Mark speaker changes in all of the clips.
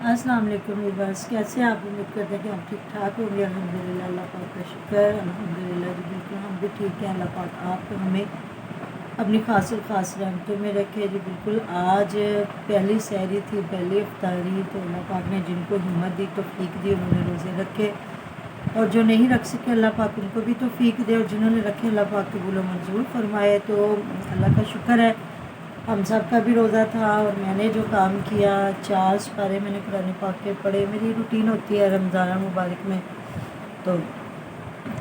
Speaker 1: अस्सलाम वालेकुम व्यूअर्स, कैसे हैं आप? उम्मीद करते हैं कि हम ठीक ठाक होंगे। अल्हम्दुलिल्लाह, अल्लाह पाक का शुक्र। अल्हम्दुलिल्लाह जी, बिल्कुल हम भी ठीक हैं। अल्लाह पाक आप हमें अपनी खास और ख़ास रहमतों में रखे जी। बिल्कुल आज पहली सहरी थी, पहली इफ्तारी, तो अल्लाह पाक ने जिनको हिम्मत दी, तौफीक दी, उन्होंने रोज़े रखे, और जो नहीं रख सके अल्लाह पाक उनको भी तौफीक दे, और जिन्होंने रखे अल्लाह पाक कबूल व मंजूर फरमाए। तो अल्लाह का शुक्र है, हम सब का भी रोज़ा था। और मैंने जो काम किया, 4 सिपारे मैंने कुरान पाक के पढ़े। मेरी रूटीन होती है रमज़ान मुबारक में, तो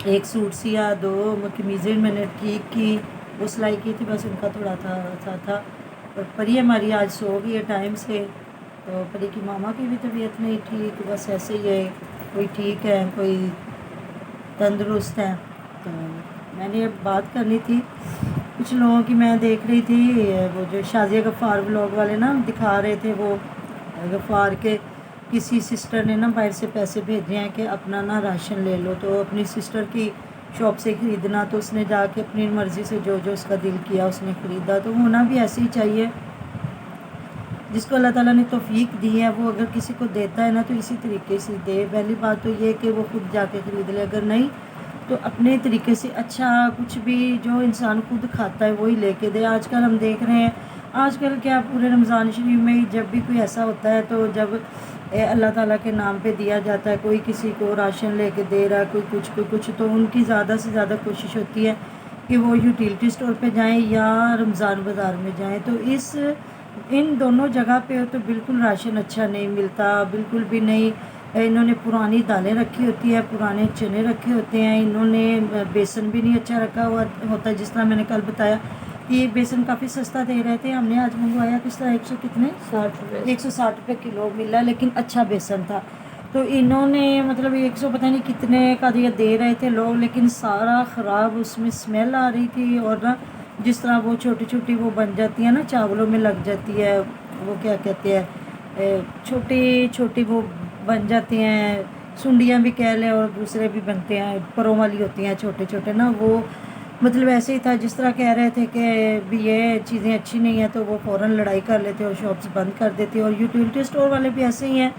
Speaker 1: एक सूट सिया, 2 कमीज़ें मैंने ठीक की, वो सिलाई की थी, बस उनका थोड़ा था। और परी हमारी आज सो गई है टाइम से, तो परी की मामा की भी तबीयत नहीं ठीक, बस ऐसे ही है, कोई ठीक है, कोई तंदुरुस्त है। तो मैंने बात करनी थी कुछ लोगों की। मैं देख रही थी वो जो शाज़िया गफ़ार व्लॉग वाले ना दिखा रहे थे, वो गफ़ार के किसी सिस्टर ने ना बाहर से पैसे भेजे हैं कि अपना ना राशन ले लो। तो अपनी सिस्टर की शॉप से ख़रीदना, तो उसने जाके अपनी मर्ज़ी से जो जो उसका दिल किया उसने ख़रीदा। तो होना भी ऐसे ही चाहिए, जिसको अल्लाह ताला ने तौफीक दी है वो अगर किसी को देता है ना, तो इसी तरीके से दे। पहली बात तो ये कि वो खुद जाके ख़रीद ले, अगर नहीं तो अपने तरीके से अच्छा कुछ भी जो इंसान खुद खाता है वही लेके दे। आजकल हम देख रहे हैं, आजकल क्या पूरे रमज़ान शरीफ में ही जब भी कोई ऐसा होता है, तो जब अल्लाह ताला के नाम पे दिया जाता है, कोई किसी को राशन लेके दे रहा है, कोई कुछ, तो उनकी ज़्यादा से ज़्यादा कोशिश होती है कि वो यूटिलिटी स्टोर पे जाएं या रमज़ान बाज़ार में जाएं। तो इन दोनों जगह पे तो बिल्कुल राशन अच्छा नहीं मिलता, बिल्कुल भी नहीं। इन्होंने पुरानी दालें रखी होती है, पुराने चने रखे होते हैं, इन्होंने बेसन भी नहीं अच्छा रखा हुआ होता है। जिस तरह मैंने कल बताया कि बेसन काफ़ी सस्ता दे रहे थे, हमने आज मंगवाया किस तरह 100 कितने 160 रुपये किलो मिला, लेकिन अच्छा बेसन था। तो इन्होंने मतलब 100 पता नहीं कितने का दिया दे रहे थे लोग, लेकिन सारा ख़राब, उसमें स्मेल आ रही थी। और ना जिस तरह वो छोटी छोटी वो बन जाती है ना, चावलों में लग जाती है, वो क्या कहते हैं, छोटी छोटी वो बन जाती हैं, सुंडियाँ भी कह लें, और दूसरे भी बनते हैं, परों वाली होती हैं छोटे छोटे ना, वो मतलब ऐसे ही था। जिस तरह कह रहे थे कि भी ये चीज़ें अच्छी नहीं है, तो वो फ़ौरन लड़ाई कर लेते और शॉप्स बंद कर देते। और यूटिलिटी स्टोर वाले भी ऐसे ही हैं।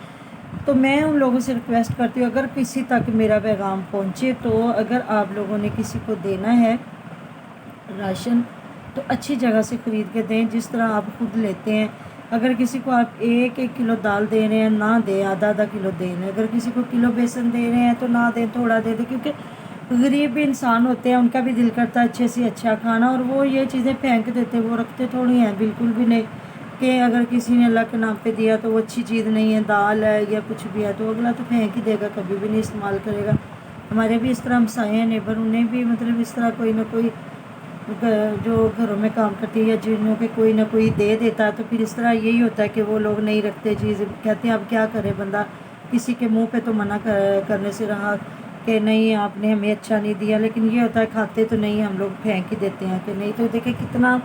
Speaker 1: तो मैं उन लोगों से रिक्वेस्ट करती हूँ, अगर किसी तक मेरा पैगाम पहुँचे, तो अगर आप लोगों ने किसी को देना है राशन, तो अच्छी जगह से ख़रीद के दें, जिस तरह आप खुद लेते हैं। अगर किसी को आप 1-1 किलो दाल दे रहे हैं, ना दें, आधा किलो दे रहे हैं। अगर किसी को किलो बेसन दे रहे हैं, तो ना दें, थोड़ा दे दें, क्योंकि गरीब भी इंसान होते हैं, उनका भी दिल करता है अच्छे से अच्छा खाना, और वो ये चीज़ें फेंक देते, वो रखते थोड़ी हैं, बिल्कुल भी नहीं कि अगर किसी ने अल्लाह के नाम पे दिया तो वो अच्छी चीज़ नहीं है, दाल है या कुछ भी है, तो अगला तो फेंक ही देगा, कभी भी नहीं इस्तेमाल करेगा। हमारे भी इस तरह हमसाए हैं, नेबर, उन्हें भी मतलब इस तरह कोई ना कोई जो घरों में काम करती है या जिन्हों के कोई ना कोई दे देता है, तो फिर इस तरह यही होता है कि वो लोग नहीं रखते चीज़, कहते हैं अब क्या करे बंदा, किसी के मुंह पे तो मना करने से रहा कि नहीं आपने हमें अच्छा नहीं दिया, लेकिन ये होता है खाते तो नहीं, हम लोग फेंक ही देते हैं कि नहीं। तो देखिए कितना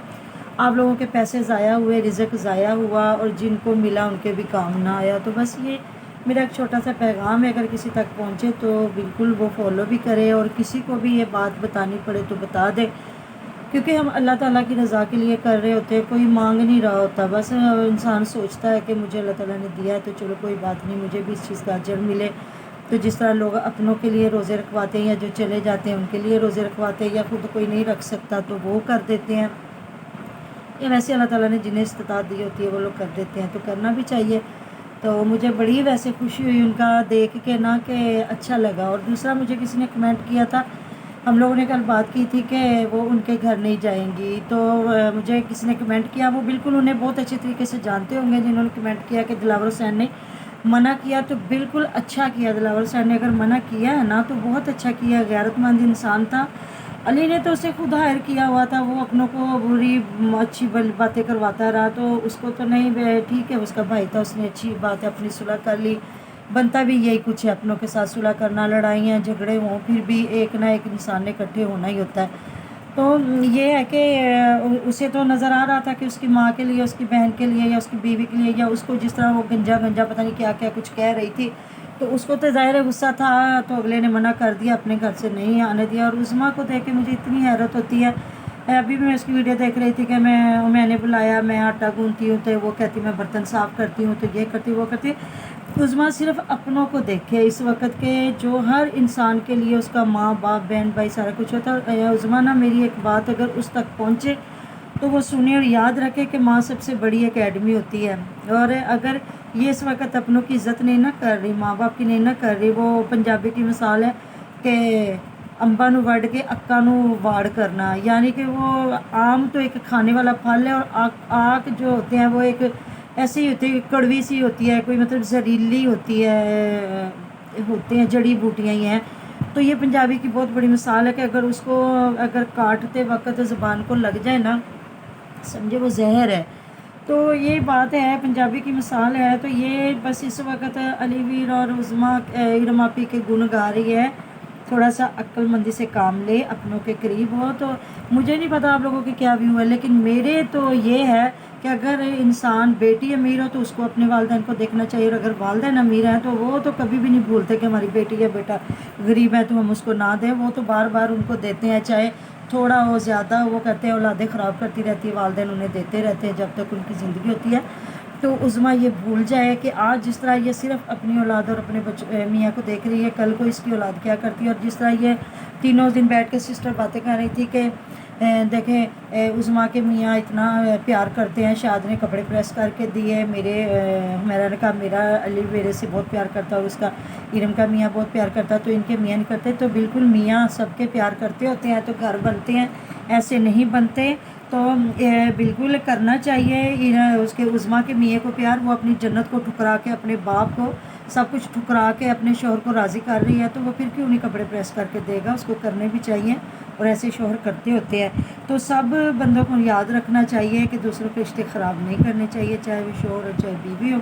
Speaker 1: आप लोगों के पैसे ज़ाया हुए, रिज़्क ज़ाया हुआ, और जिनको मिला उनके भी काम ना आया। तो बस ये मेरा एक छोटा सा पैगाम है, अगर किसी तक पहुँचे तो बिल्कुल वो फॉलो भी करे, और किसी को भी ये बात बतानी पड़े तो बता दे, क्योंकि हम अल्लाह ताला की रज़ा के लिए कर रहे होते हैं, कोई मांग नहीं रहा होता। बस इंसान सोचता है कि मुझे अल्लाह ताला ने दिया है, तो चलो कोई बात नहीं, मुझे भी इस चीज़ का अजर मिले। तो जिस तरह लोग अपनों के लिए रोज़े रखवाते हैं, या जो चले जाते हैं उनके लिए रोज़े रखवाते हैं, या खुद कोई नहीं रख सकता तो वो कर देते हैं, या वैसे अल्लाह ताला ने जिन्हें इस्तिताअत दी होती है वो लोग कर देते हैं, तो करना भी चाहिए। तो मुझे बड़ी वैसे खुशी हुई उनका देख के ना, कि अच्छा लगा। और दूसरा मुझे किसी ने कमेंट किया था, हम लोगों ने कल बात की थी कि वो उनके घर नहीं जाएंगी, तो मुझे किसी ने कमेंट किया, वो बिल्कुल उन्हें बहुत अच्छे तरीके से जानते होंगे जिन्होंने कमेंट किया कि दिलावर हुसैन ने मना किया, तो बिल्कुल अच्छा किया। दिलावर हुसैन ने अगर मना किया है ना, तो बहुत अच्छा किया, गैरतमंद इंसान था। अली ने तो उसे खुद हायर किया हुआ था, वो अपनों को बुरी अच्छी बातें करवाता रहा, तो उसको तो नहीं, ठीक है उसका भाई था, उसने अच्छी बात है अपनी सुलह कर ली, बनता भी यही कुछ है, अपनों के साथ सुलह करना, लड़ाइयाँ झगड़े हों, फिर भी एक ना एक इंसान ने इकट्ठे होना ही होता है। तो ये है कि उसे तो नज़र आ रहा था कि उसकी माँ के लिए, उसकी बहन के लिए, या उसकी बीवी के लिए, या उसको जिस तरह वो गंजा पता नहीं क्या क्या कुछ कह रही थी, तो उसको तो ज़ाहिर गुस्सा था, तो अगले ने मना कर दिया, अपने घर से नहीं आने दिया। और उस्मा को देख के मुझे इतनी हैरत होती है, अभी भी मैं उसकी वीडियो देख रही थी कि मैंने बुलाया, मैं आटा गूंथती हूँ, तो वो कहती मैं बर्तन साफ़ करती हूँ, तो ये करती वो करती। عظمیٰ صرف اپنوں کو دیکھے اس وقت کے جو ہر انسان کے لیے اس کا ماں باپ بہن بھائی سارا کچھ ہوتا ہے. اور عظمیٰ نا میری ایک بات اگر اس تک پہنچے تو وہ سنے اور یاد رکھے کہ ماں سب سے بڑی اکیڈمی ہوتی ہے. اور اگر یہ اس وقت اپنوں کی عزت نہیں نہ کر رہی، ماں باپ کی نہیں نہ کر رہی، وہ پنجابی کی مثال ہے کہ امبا نو وڑ کے اکا نو واڑ کرنا، یعنی کہ وہ آم تو ایک کھانے والا پھل ہے اور آک جو ہوتے ہیں وہ ایک ایسی ہوتی ہے، کڑوی سی ہوتی ہے، کوئی مطلب زہریلی ہوتی ہے، ہوتے ہیں جڑی بوٹیاں ہی ہیں. تو یہ پنجابی کی بہت بڑی مثال ہے کہ اگر اس کو اگر کاٹتے وقت زبان کو لگ جائے نا، سمجھے وہ زہر ہے. تو یہ بات ہے، پنجابی کی مثال ہے. تو یہ بس اس وقت علی ویر اور عظمیٰ ارم آپی کے گن گا رہی ہے. تھوڑا سا عقل مندی سے کام لے، اپنوں کے قریب ہو. تو مجھے نہیں پتا آپ لوگوں کے کیا ویو ہے، لیکن میرے تو یہ ہے کہ اگر انسان بیٹی امیر ہو تو اس کو اپنے والدین کو دیکھنا چاہیے، اور اگر والدین امیر ہیں تو وہ تو کبھی بھی نہیں بھولتے کہ ہماری بیٹی یا بیٹا غریب ہے تو ہم اس کو نہ دیں. وہ تو بار بار ان کو دیتے ہیں، چاہے تھوڑا ہو زیادہ وہ کرتے ہیں، اولادیں خراب کرتی رہتی ہے، والدین انہیں دیتے رہتے ہیں جب تک ان کی زندگی ہوتی ہے. تو عظمیٰ یہ بھول جائے کہ آج جس طرح یہ صرف اپنی اولاد اور اپنے میاں کو دیکھ رہی ہے، کل کو اس کی اولاد کیا کرتی ہے. اور جس طرح یہ تینوں دن بیٹھ کے سسٹر باتیں کر رہی تھی کہ دیکھیں عظمیٰ کے میاں اتنا پیار کرتے ہیں، شاد نے کپڑے پریس کر کے دیے، میرا نے کہا میرا علی میرے سے بہت پیار کرتا ہے اور اس کا ارم کا میاں بہت پیار کرتا ہے، تو ان کے میاں نہیں کرتے. تو بالکل میاں سب کے پیار کرتے ہوتے ہیں تو گھر بنتے ہیں، ایسے نہیں بنتے. تو بالکل کرنا چاہیے اس کے عظمیٰ کے میاں کو پیار. وہ اپنی جنت کو ٹھکرا کے، اپنے باپ کو سب کچھ ٹھکرا کے اپنے شوہر کو راضی کر رہی ہے، تو وہ پھر کیوں نہیں کپڑے پریس کر کے دے گا. اس کو کرنے بھی چاہیے، اور ایسے شوہر کرتے ہوتے ہیں. تو سب بندوں کو یاد رکھنا چاہیے کہ دوسروں کے رشتے خراب نہیں کرنے چاہیے، چاہے وہ شوہر ہو چاہے بیوی ہو.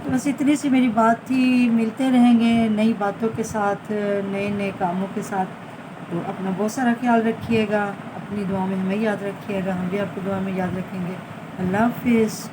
Speaker 1: تو بس اتنی سی میری بات تھی. ملتے رہیں گے نئی باتوں کے ساتھ، نئے کاموں کے ساتھ. تو اپنا بہت سارا خیال رکھیے گا، اپنی دعا میں ہمیں یاد رکھیے گا، ہم بھی آپ کو دعا میں یاد رکھیں گے. اللہ حافظ.